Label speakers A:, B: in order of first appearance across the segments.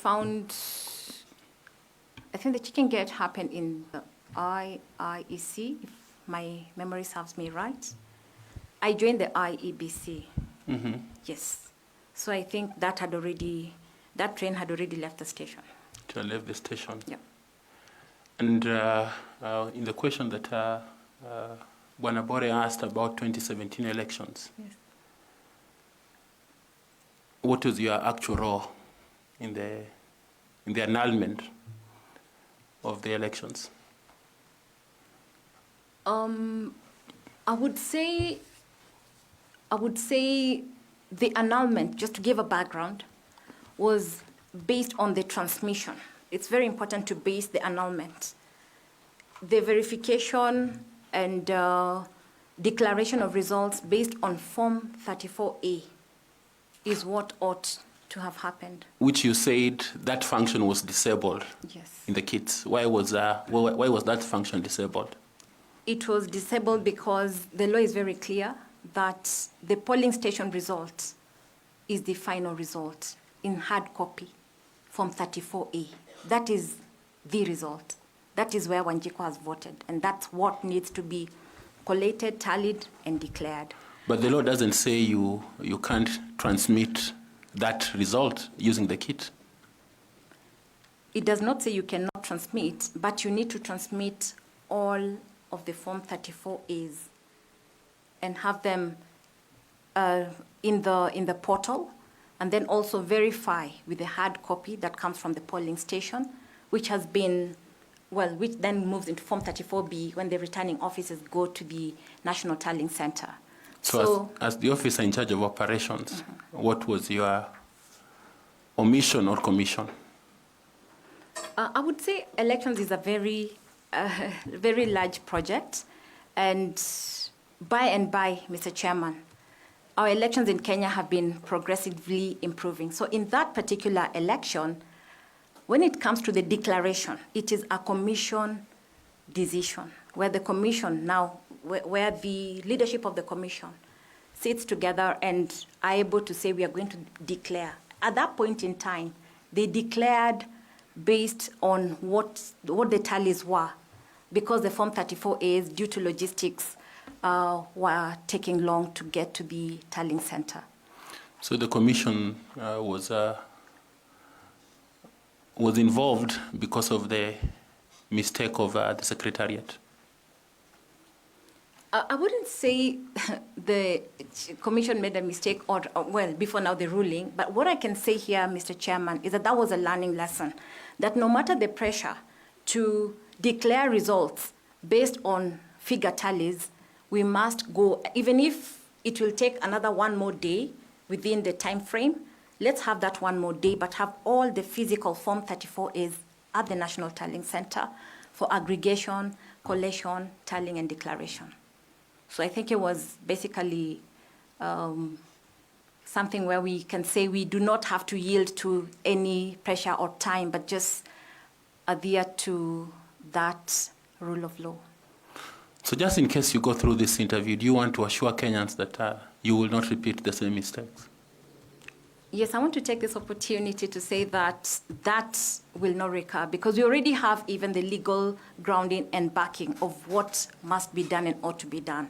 A: think the chicken gate happened in the IEBC, if my memory serves me right. I joined the IEBC. Mm-hmm. Yes. So I think that train had already left the station.
B: It had left the station.
A: Yeah.
B: And in the question that Bwana asked about 2017 elections,
A: yes.
B: What was your actual role in the annulment of the elections?
A: I would say the annulment, just to give a background, was based on the transmission. It's very important to base the annulment. The verification and declaration of results based on Form 34A is what ought to have happened.
B: Which you said that function was disabled.
A: Yes.
B: In the kits. Why was that function disabled?
A: It was disabled because the law is very clear that the polling station result is the final result in hard copy, Form 34A. That is the result. That is where Wanjiku has voted, and that's what needs to be collated, tallied, and declared.
B: But the law doesn't say you can't transmit that result using the kit.
A: It does not say you cannot transmit, but you need to transmit all of the Form 34As and have them in the portal, and then also verify with the hard copy that comes from the polling station, which then moves into Form 34B when the returning officers go to the National Tallying Center.
B: So as the officer in charge of operations, mm-hmm. What was your omission or commission?
A: I would say elections is a very large project, and by, Mr. Chairman, our elections in Kenya have been progressively improving. So in that particular election, when it comes to the declaration, it is a commission decision, where the commission now, where the leadership of the commission sits together and are able to say we are going to declare. At that point in time, they declared based on what the tallies were, because the Form 34As, due to logistics, were taking long to get to the tallying center.
B: So the commission was involved because of the mistake of the secretariat?
A: I wouldn't say the commission made a mistake or before now the ruling, but what I can say here, Mr. Chairman, is that was a learning lesson, that no matter the pressure to declare results based on figure tallies, we must go, even if it will take another one more day within the time frame, let's have that one more day, but have all the physical Form 34As at the National Tallying Center for aggregation, collation, tallying, and declaration. So I think it was basically something where we can say we do not have to yield to any pressure or time, but just adhere to that rule of law.
B: So just in case you go through this interview, do you want to assure Kenyans that you will not repeat the same mistakes?
A: Yes, I want to take this opportunity to say that will not recur, because we already have even the legal grounding and backing of what must be done and ought to be done.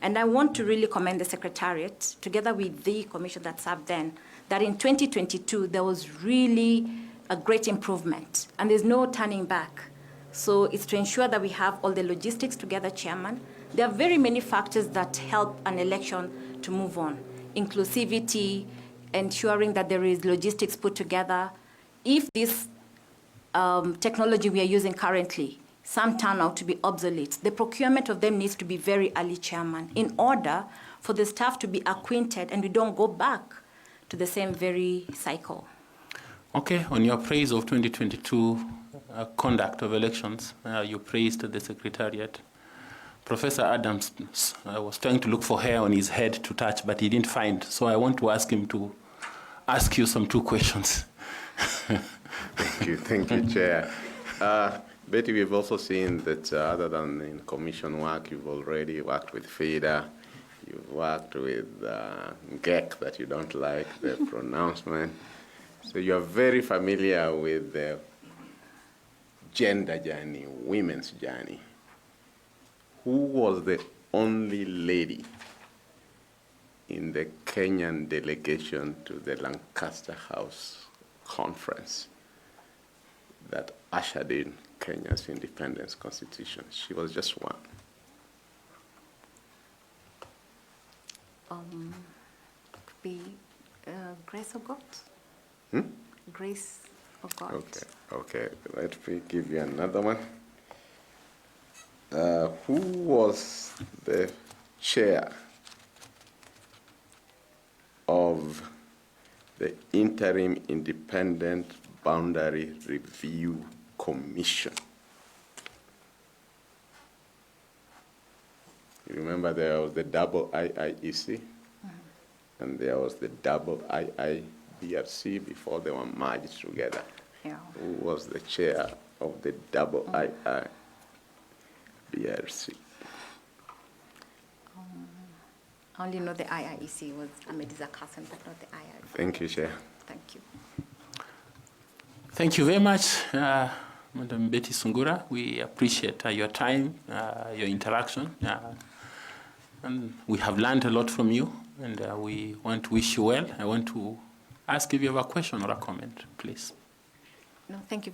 A: And I want to really commend the Secretariat, together with the commission that served then, that in 2022, there was really a great improvement, and there's no turning back. So it's to ensure that we have all the logistics together, Chairman. There are very many factors that help an election to move on. Inclusivity, ensuring that there is logistics put together. If this technology we are using currently, some turn out to be obsolete, the procurement of them needs to be very early, Chairman, in order for the staff to be acquainted and we don't go back to the same very cycle.
B: Okay, on your praise of 2022 conduct of elections, you praised the Secretariat. Professor Adams was trying to look for hair on his head to touch, but he didn't find. So I want to ask him to ask you some 2 questions.
C: Thank you, Chair. Betty, we've also seen that other than in commission work, you've already worked with FIDA, you've worked with GEC that you don't like, the pronouncement, So you're very familiar with the gender journey, women's journey. Who was the only lady in the Kenyan delegation to the Lancaster House Conference that ushered in Kenya's independence constitution? She was just one.
A: Could be Grace Ogot. Grace Ogot.
C: Okay. Let me give you another one. Who was the chair of the Interim Independent Boundary Review Commission? You remember there was the double IIEC, and there was the double IIBRC before they were merged together.
A: Yeah.
C: Who was the chair of the double IIBRC?
A: I only know the IIEC was Ahmediza Kassim, but not the IIBC.
C: Thank you, Chair.
A: Thank you.
B: Thank you very much, Madam Betty Sungura. We appreciate your time, your interaction, and we have learned a lot from you, and we want to wish you well. I want to ask if you have a question or a comment, please.
A: No, thank you.